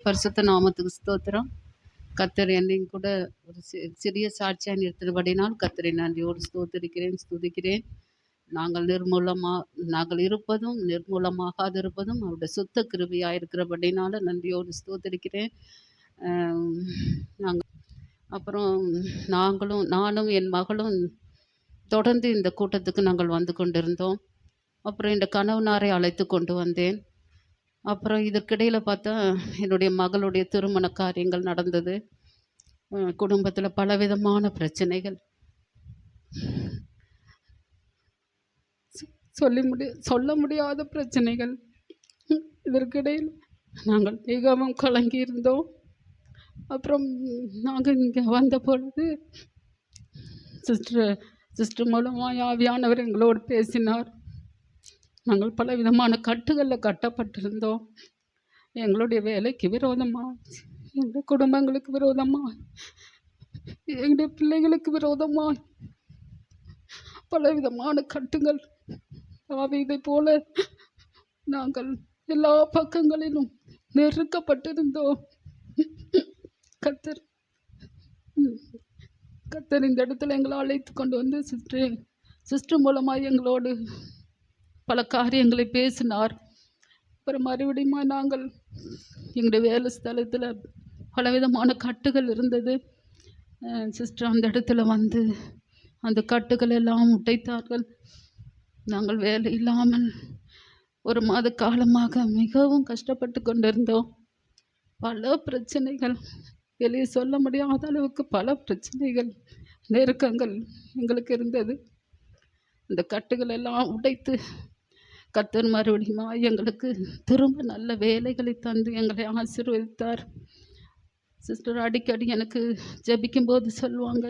பரிசுத்த நாமத்துக்கு ஸ்தோத்திரம். கர்த்தர் என்னையும் கூட ஒரு சிறிய சாட்சியாக நிறுத்தினபடினால் கர்த்தரை நன்றியோடு ஸ்தோத்திரிக்கிறேன், ஸ்துதிக்கிறேன். நாங்கள் இருப்பதும் நிர்மூலமாகாதிருப்பதும் அவருடைய சுத்த கிருபையாக இருக்கிறபடினால நன்றியோடு ஸ்தோத்திரிக்கிறேன். நாங்கள் அப்புறம் நானும் என் மகளும் தொடர்ந்து இந்த கூட்டத்துக்கு நாங்கள் வந்து கொண்டிருந்தோம். அப்புறம் இந்த கணவனாரை அழைத்து கொண்டு வந்தேன். அப்புறம் இதற்கிடையில் பார்த்தா என்னுடைய மகளுடைய திருமண காரியங்கள் நடந்தது. குடும்பத்தில் பலவிதமான பிரச்சனைகள், சொல்ல முடியாத பிரச்சனைகள். இதற்கிடையில் நாங்கள் மிகவும் கலங்கி இருந்தோம். அப்புறம் நாங்கள் இங்கே வந்த பொழுது சிஸ்டர் மூலமாக ஆவியானவர் எங்களோடு பேசினார். நாங்கள் பலவிதமான கட்டுகளில் கட்டப்பட்டிருந்தோம். எங்களுடைய வேலைக்கு விரோதமாக, எங்கள் குடும்பங்களுக்கு விரோதமாக, எங்களுடைய பிள்ளைகளுக்கு விரோதமாக பலவிதமான கட்டுகள். இதை போல நாங்கள் எல்லா பக்கங்களிலும் நெருக்கப்பட்டிருந்தோம். கர்த்தர் இந்த இடத்துல எங்களை அழைத்து கொண்டு வந்து சிஸ்டர் மூலமாக எங்களோடு பல காரியங்களை பேசினார். அப்புறம் மறுபடியும் நாங்கள் எங்களுடைய வேலை ஸ்தலத்தில் பலவிதமான கட்டுகள் இருந்தது. சிஸ்டர் அந்த இடத்துல வந்து அந்த கட்டுகள் எல்லாம் உடைத்தார்கள். நாங்கள் வேலை இல்லாமல் ஒரு மாத காலமாக மிகவும் கஷ்டப்பட்டு கொண்டிருந்தோம். பல பிரச்சனைகள், வெளியே சொல்ல முடியாத அளவுக்கு பல பிரச்சனைகள், நெருக்கங்கள் எங்களுக்கு இருந்தது. இந்த கட்டுகள் எல்லாம் உடைத்து கர்த்தர் மறுபடியும் எங்களுக்கு திரும்ப நல்ல வேலைகளை தந்து எங்களை ஆசீர்வதித்தார். சிஸ்டர் அடிக்கடி எனக்கு ஜெபிக்கும்போது சொல்லுவாங்க,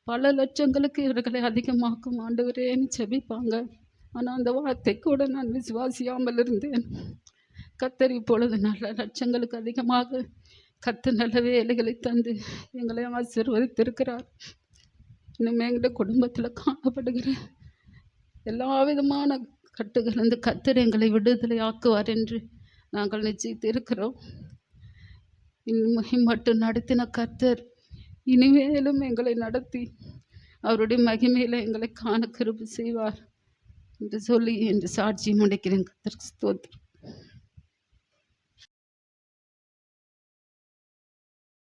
பல லட்சங்களுக்கு இவர்களை அதிகமாக்கும் ஆண்டவரேன்னு ஜெபிப்பாங்க. ஆனால் அந்த வார்த்தை கூட நான் விசுவாசியாமல் இருந்தேன். கர்த்தர் இப்பொழுது நல்ல லட்சங்களுக்கு அதிகமாக கர்த்தர் நல்ல வேலைகளை தந்து எங்களை ஆசீர்வதித்திருக்கிறார். இன்னும் எங்களுடைய குடும்பத்தில் காணப்படுகிற எல்லா விதமான கட்டுகள் இந்த கர்த்தர் எங்களை விடுதலை ஆக்குவார் என்று நாங்கள் நிச்சயித்து இருக்கிறோம். இன்னும் மட்டும் நடத்தின கர்த்தர் இனிமேலும் எங்களை நடத்தி அவருடைய மகிமையில் எங்களை காண கிருபை செய்வார் என்று சொல்லி என்று சாட்சி முடிக்கிறேன். கர்த்தருக்கு ஸ்தோத்திரம்.